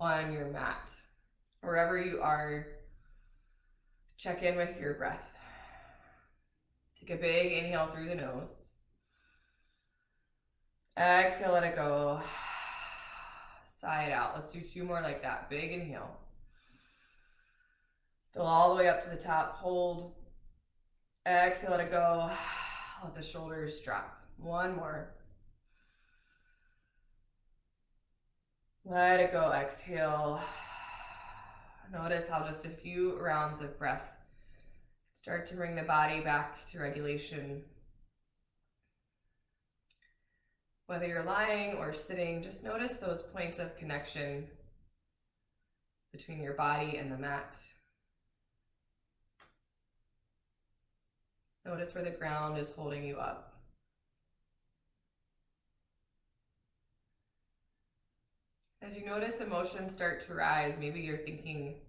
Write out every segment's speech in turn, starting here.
on your mat. Wherever you are, check in with your breath. Take a big inhale through the nose. Exhale, let it go. Sigh it out. Let's do 2 more like that. Big inhale. Fill all the way up to the top. Hold. Exhale, let it go. Let the shoulders drop. 1 more. Let it go. Exhale. Notice how just a few rounds of breath start to bring the body back to regulation. Whether you're lying or sitting, just notice those points of connection between your body and the mat. Notice where the ground is holding you up. As you notice emotions start to rise, maybe you're thinking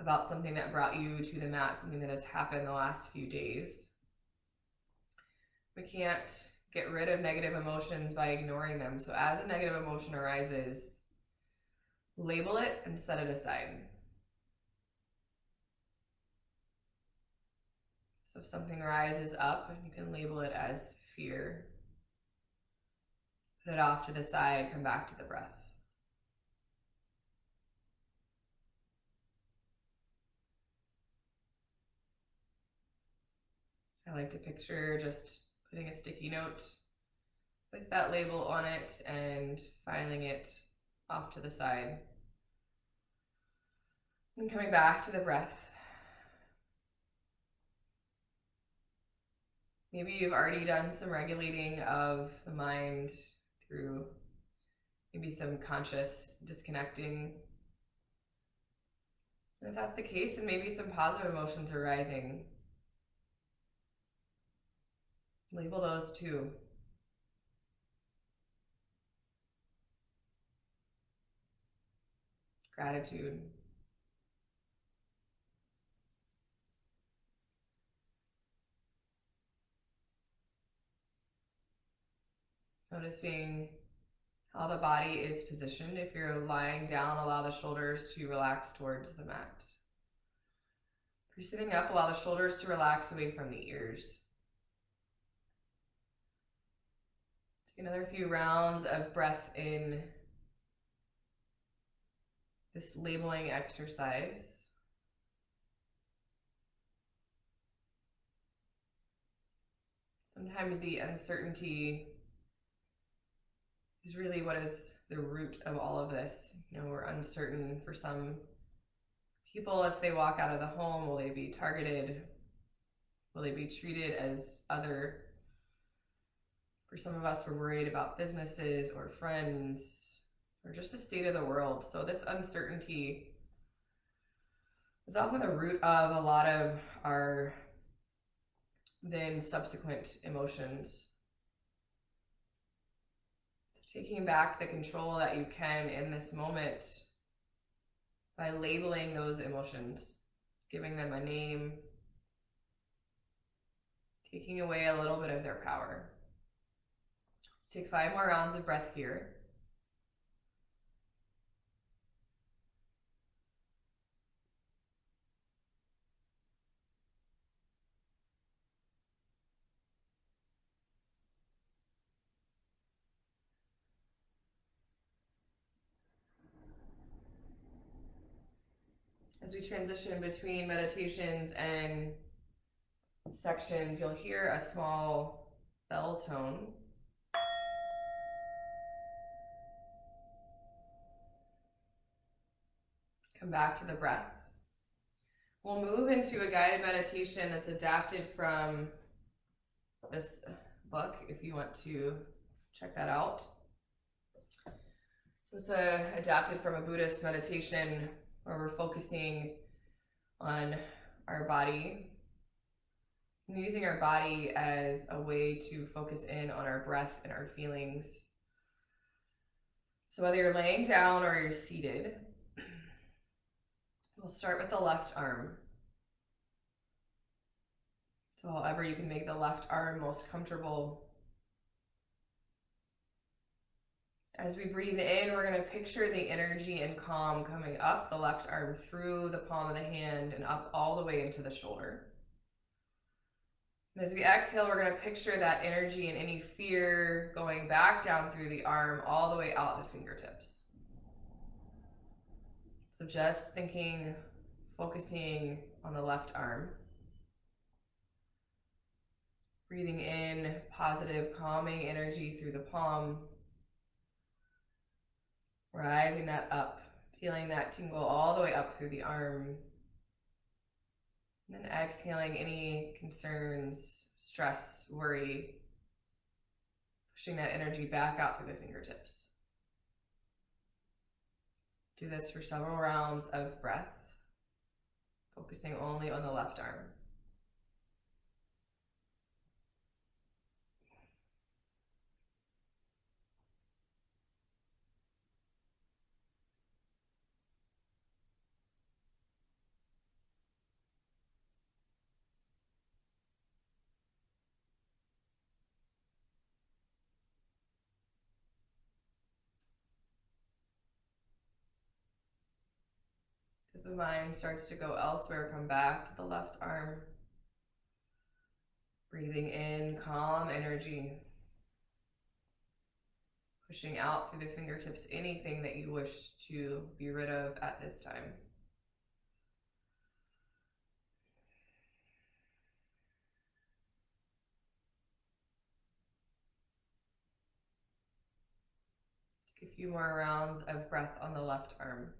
about something that brought you to the mat, something that has happened the last few days. We can't get rid of negative emotions by ignoring them. So as a negative emotion arises, label it and set it aside. So if something rises up, you can label it as fear. Put it off to the side, come back to the breath. I like to picture just putting a sticky note with that label on it and filing it off to the side. And coming back to the breath. Maybe you've already done some regulating of the mind through maybe some conscious disconnecting. And if that's the case, then maybe some positive emotions are rising. Label those too. Gratitude. Noticing how the body is positioned. If you're lying down, allow the shoulders to relax towards the mat. If you're sitting up, allow the shoulders to relax away from the ears. Take another few rounds of breath in this labeling exercise. Sometimes the uncertainty is really what is the root of all of this. We're uncertain for some people if they walk out of the home, will they be targeted? Will they be treated as other? For some of us, we're worried about businesses or friends or just the state of the world. So this uncertainty is often the root of a lot of our then subsequent emotions. So taking back the control that you can in this moment by labeling those emotions, giving them a name, taking away a little bit of their power. Let's take 5 more rounds of breath here. As we transition between meditations and sections, you'll hear a small bell tone. Come back to the breath. We'll move into a guided meditation that's adapted from this book, if you want to check that out. So it's adapted from a Buddhist meditation where we're focusing on our body and using our body as a way to focus in on our breath and our feelings. So whether you're laying down or you're seated, we'll start with the left arm. So however you can make the left arm most comfortable. As we breathe in, we're going to picture the energy and calm coming up the left arm through the palm of the hand and up all the way into the shoulder. And as we exhale, we're going to picture that energy and any fear going back down through the arm all the way out the fingertips. So just thinking, focusing on the left arm. Breathing in positive, calming energy through the palm. Rising that up, feeling that tingle all the way up through the arm. And then exhaling any concerns, stress, worry, pushing that energy back out through the fingertips. Do this for several rounds of breath, focusing only on the left arm. If the mind starts to go elsewhere, come back to the left arm. Breathing in calm energy. Pushing out through the fingertips anything that you wish to be rid of at this time. Take a few more rounds of breath on the left arm.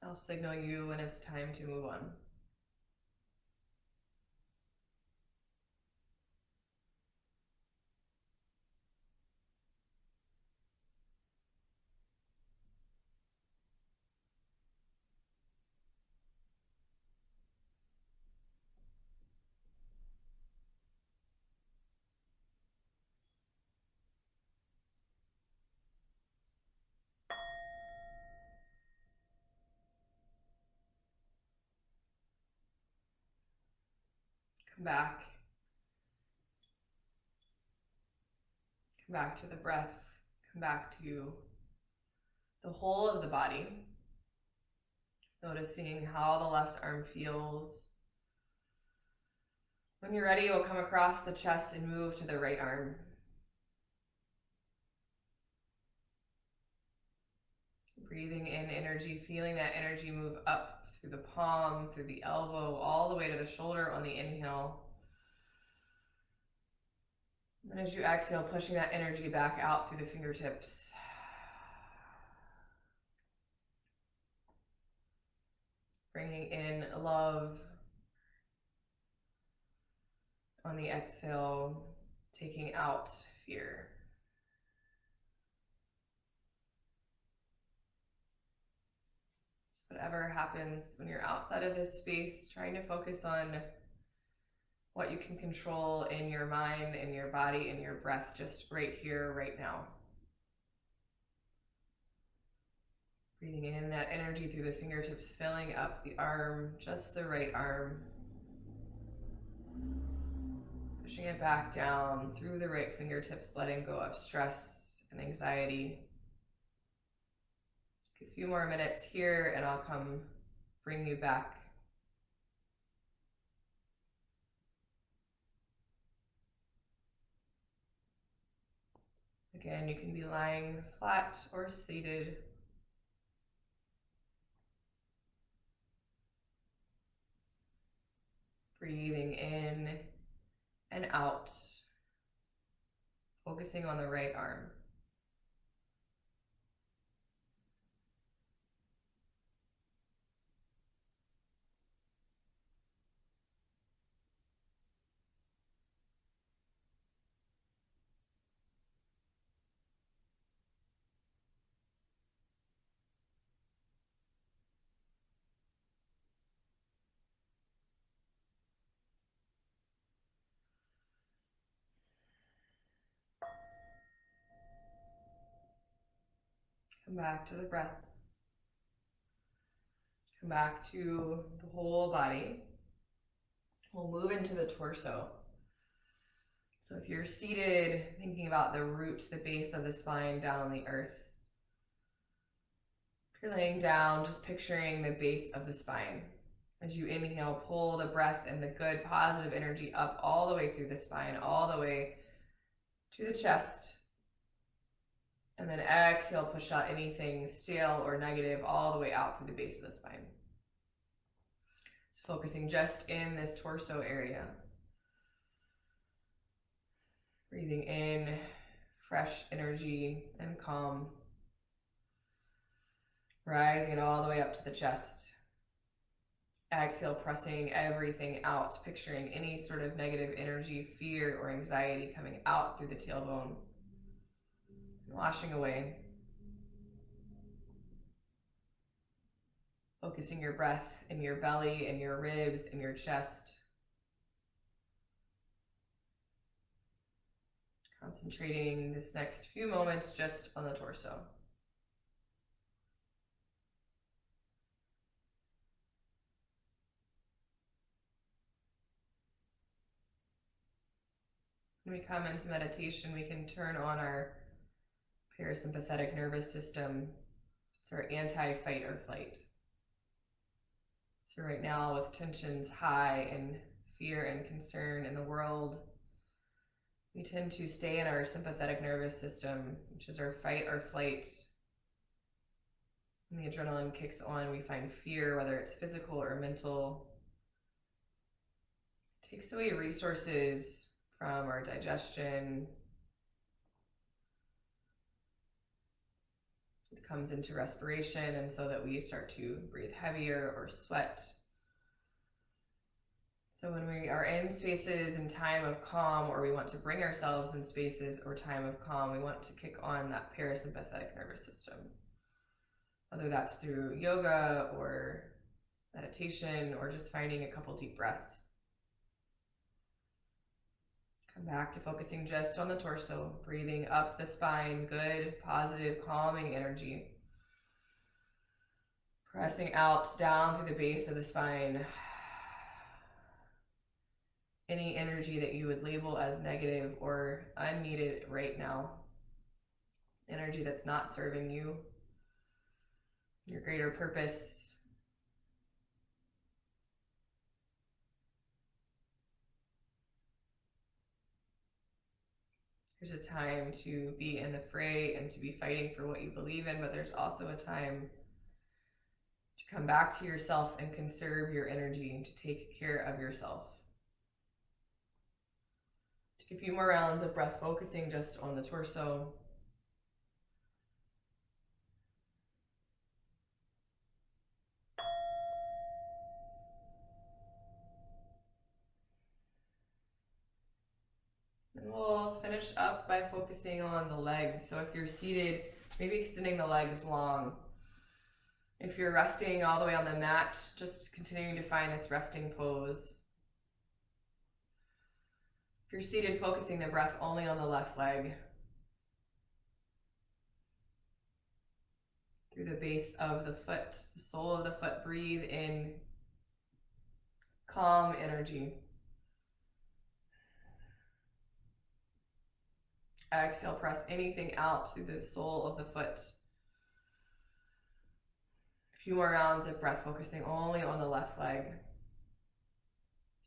I'll signal you when it's time to move on. Come back. Come back to the breath. Come back to the whole of the body. Noticing how the left arm feels. When you're ready, you'll come across the chest and move to the right arm. Breathing in energy, feeling that energy move up through the palm, through the elbow, all the way to the shoulder on the inhale. And as you exhale, pushing that energy back out through the fingertips. Bringing in love on the exhale, taking out fear. So whatever happens when you're outside of this space, trying to focus on what you can control in your mind, in your body, in your breath, just right here, right now. Breathing in that energy through the fingertips, filling up the arm, just the right arm. Pushing it back down through the right fingertips, letting go of stress and anxiety. A few more minutes here and I'll come bring you back. Again, you can be lying flat or seated. Breathing in and out, focusing on the right arm. Come back to the breath. Come back to the whole body. We'll move into the torso. So if you're seated, thinking about the root, the base of the spine down on the earth. If you're laying down, just picturing the base of the spine. As you inhale, pull the breath and the good positive energy up all the way through the spine, all the way to the chest. And then exhale, push out anything stale or negative all the way out through the base of the spine. So focusing just in this torso area. Breathing in fresh energy and calm. Rising it all the way up to the chest. Exhale, pressing everything out, picturing any sort of negative energy, fear, or anxiety coming out through the tailbone. Washing away. Focusing your breath in your belly, in your ribs, in your chest. Concentrating this next few moments just on the torso. When we come into meditation, we can turn on our parasympathetic nervous system. It's our anti-fight or flight. So right now, with tensions high and fear and concern in the world, we tend to stay in our sympathetic nervous system, which is our fight or flight. When the adrenaline kicks on, we find fear, whether it's physical or mental. It takes away resources from our digestion. It comes into respiration, and so that we start to breathe heavier or sweat. So when we are in spaces in time of calm, or we want to bring ourselves in spaces or time of calm, we want to kick on that parasympathetic nervous system. Whether that's through yoga or meditation or just finding a couple deep breaths. Come back to focusing just on the torso, breathing up the spine, good, positive, calming energy. Pressing out down through the base of the spine. Any energy that you would label as negative or unneeded right now. Energy that's not serving you, your greater purpose. There's a time to be in the fray and to be fighting for what you believe in, but there's also a time to come back to yourself and conserve your energy and to take care of yourself. Take a few more rounds of breath, focusing just on the torso. And we'll finish up by focusing on the legs. So if you're seated, maybe extending the legs long. If you're resting all the way on the mat, just continuing to find this resting pose. If you're seated, focusing the breath only on the left leg. Through the base of the foot, the sole of the foot, breathe in calm energy. Exhale, press anything out through the sole of the foot. A few more rounds of breath, focusing only on the left leg.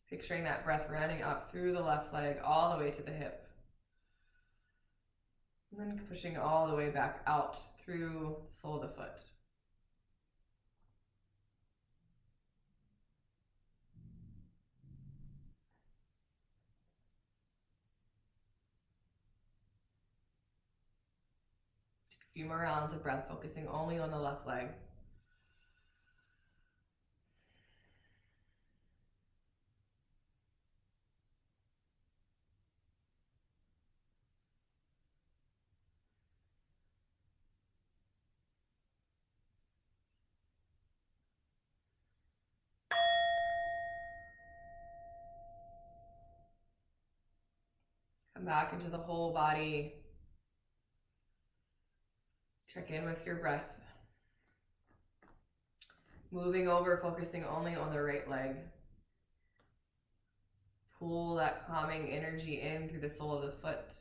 Picturing that breath running up through the left leg all the way to the hip. And then pushing all the way back out through the sole of the foot. A few more rounds of breath, focusing only on the left leg. Come back into the whole body. Check in with your breath. Moving over, focusing only on the right leg. pull that calming energy in through the sole of the foot.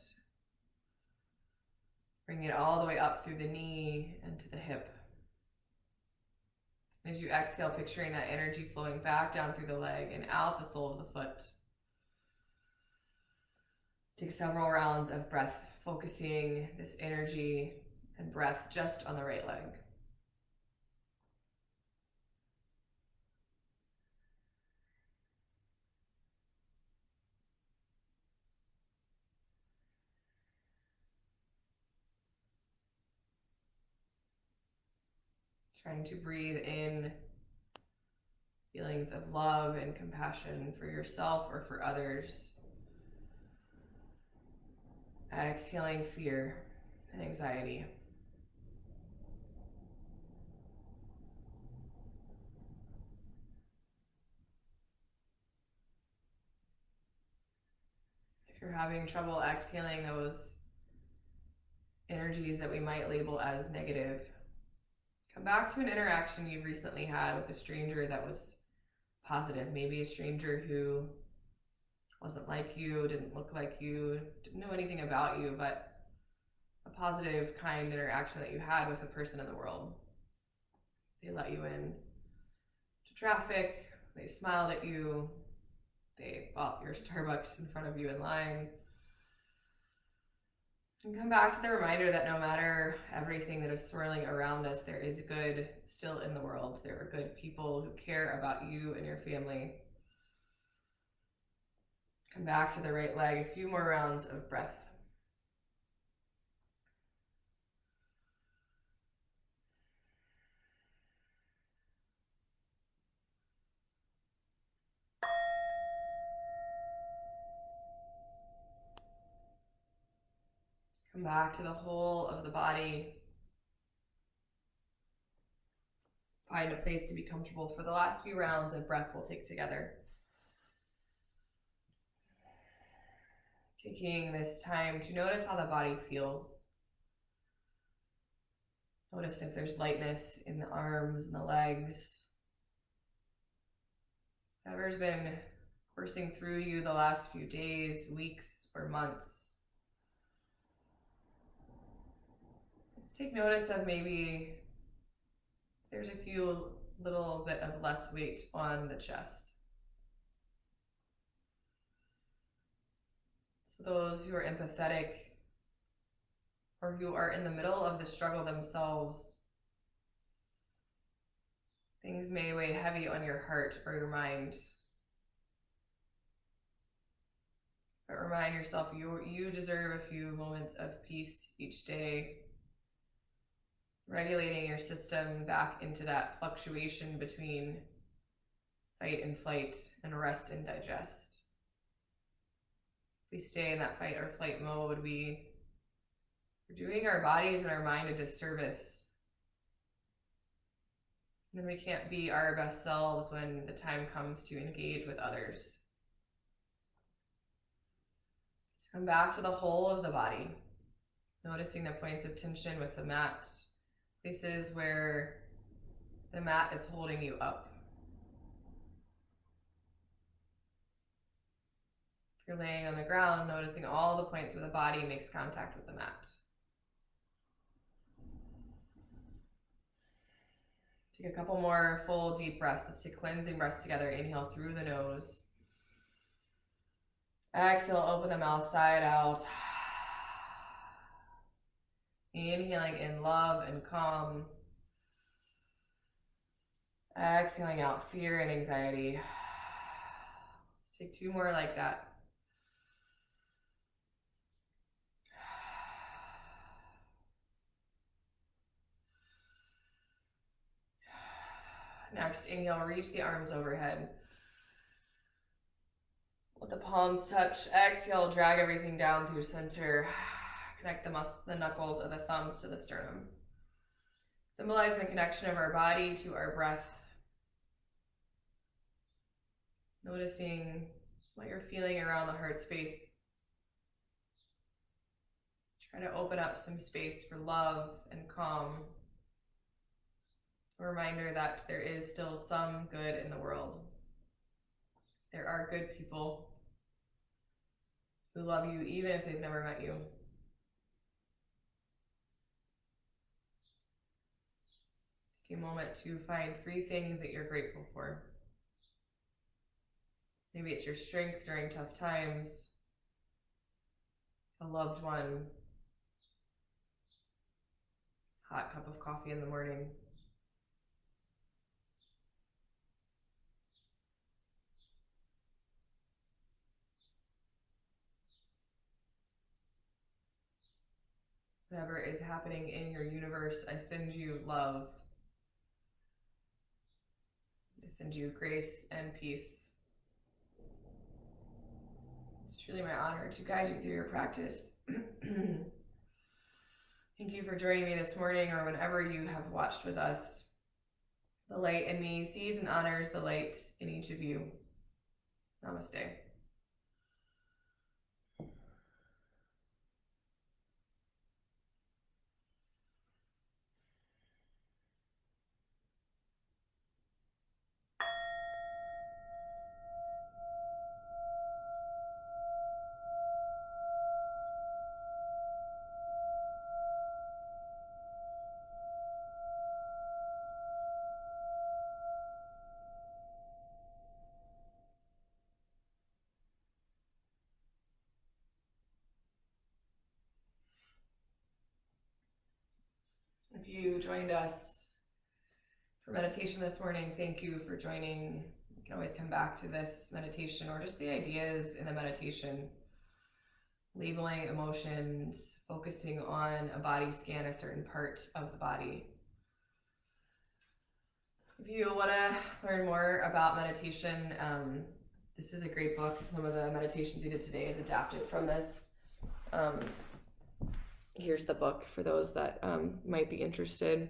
Bring it all the way up through the knee and to the hip. As you exhale, picturing that energy flowing back down through the leg and out the sole of the foot. Take several rounds of breath, focusing this energy and breath just on the right leg. Trying to breathe in feelings of love and compassion for yourself or for others. Exhaling fear and anxiety. If you're having trouble exhaling those energies that we might label as negative, come back to an interaction you've recently had with a stranger that was positive. Maybe a stranger who wasn't like you, didn't look like you, didn't know anything about you, but a positive, kind interaction that you had with a person in the world. They let you in to traffic, they smiled at you, they bought your Starbucks in front of you in line. And come back to the reminder that no matter everything that is swirling around us, there is good still in the world. There are good people who care about you and your family. Come back to the right leg, a few more rounds of breath. Come back to the whole of the body. Find a place to be comfortable for the last few rounds of breath we'll take together. Taking this time to notice how the body feels. Notice if there's lightness in the arms and the legs. Whatever's been coursing through you the last few days, weeks, or months. Let's take notice of maybe there's a few little bit of less weight on the chest. So those who are empathetic or who are in the middle of the struggle themselves, things may weigh heavy on your heart or your mind. But remind yourself you deserve a few moments of peace each day, regulating your system back into that fluctuation between fight and flight and rest and digest. If we stay in that fight or flight mode, we're doing our bodies and our mind a disservice. And then we can't be our best selves when the time comes to engage with others. So come back to the whole of the body, noticing the points of tension with the mat, places where the mat is holding you up. If you're laying on the ground, noticing all the points where the body makes contact with the mat. Take a couple more full deep breaths. Let's take cleansing breaths together. Inhale through the nose. Exhale, open the mouth side out. Inhaling in love and calm. Exhaling out fear and anxiety. Let's take two more like that. Next, inhale, reach the arms overhead. Let the palms touch. Exhale, drag everything down through center. Connect the knuckles of the thumbs to the sternum. Symbolizing the connection of our body to our breath. Noticing what you're feeling around the heart space. Try to open up some space for love and calm. A reminder that there is still some good in the world. There are good people. who love you even if they've never met you. Take a moment to find 3 things that you're grateful for. Maybe it's your strength during tough times, a loved one, hot cup of coffee in the morning. Whatever is happening in your universe, I send you love. I send you grace and peace. It's truly my honor to guide you through your practice. Thank you for joining me this morning or whenever you have watched with us. The light in me sees and honors the light in each of you. Namaste. If you joined us for meditation this morning, thank you for joining. You can always come back to this meditation or just the ideas in the meditation. Labeling emotions, focusing on a body scan, a certain part of the body. If you want to learn more about meditation, this is a great book. Some of the meditations we did today is adapted from this. Here's the book for those that might be interested.